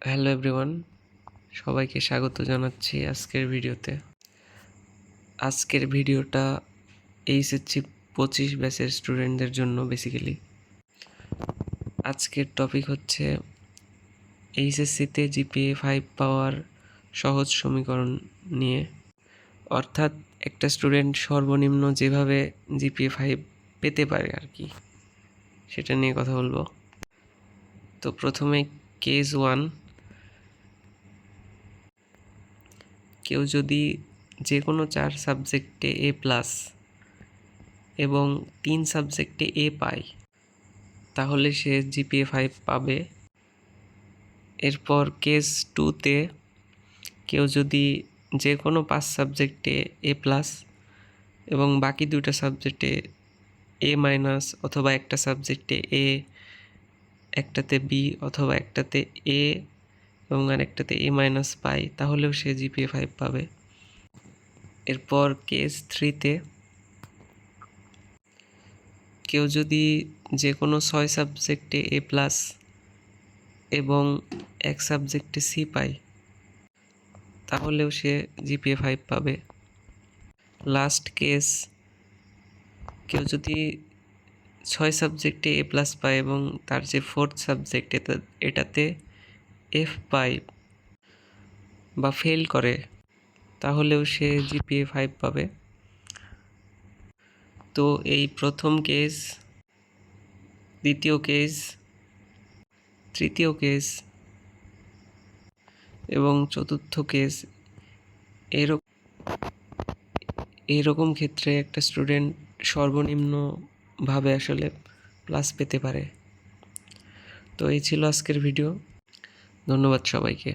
Hello everyone, সবাইকে স্বাগত জানাচ্ছি আজকের ভিডিওতে। আজকের ভিডিওটা এইচএসসি 25 ব্যাচের স্টুডেন্টদের জন্য বেসিক্যালি। আজকের টপিক হচ্ছে এইচএসসিতে জিপিএ 5 পাওয়ার সহজ সমীকরণ নিয়ে, অর্থাৎ একটা স্টুডেন্ট সর্বনিম্ন যেভাবে জিপিএ 5 পেতে পারে আর কি, সেটা নিয়ে কথা বলবো। তো প্রথমে কেস 1, কেউ যদি যে কোনো 4 সাবজেক্টে A+ এবং 3 সাবজেক্টে A পায়, তাহলে সে জিপিএ 5 পাবে। এরপর কেস 2তে কেউ যদি যে কোনো 5 সাবজেক্টে A+ এবং বাকি 2টা সাবজেক্টে A- অথবা একটা সাবজেক্টে A, একটাতে B অথবা একটাতে A এবং আরেকটাতে A- পায়, তাহলেও সে জিপিএ 5 পাবে। এরপর কেস 3তে কেউ যদি যে কোনো 6 সাবজেক্টে A+ এবং এক সাবজেক্টে C পায়, তাহলেও সে জিপিএ 5 পাবে। লাস্ট কেস, কেউ যদি 6 সাবজেক্টে A+ পায় এবং তার যে 4th সাবজেক্ট এটাতে F পায় বা ফেল করে, তাহলেও সে জিপিএ 5 পাবে। তো এই প্রথম কেস, দ্বিতীয় কেস, তৃতীয় কেস এবং চতুর্থ কেস, এরকম ক্ষেত্রে একটা স্টুডেন্ট সর্বনিম্নভাবে আসলে প্লাস পেতে পারে। তো এই ছিল আজকের ভিডিও। ধন্যবাদ সবাইকে।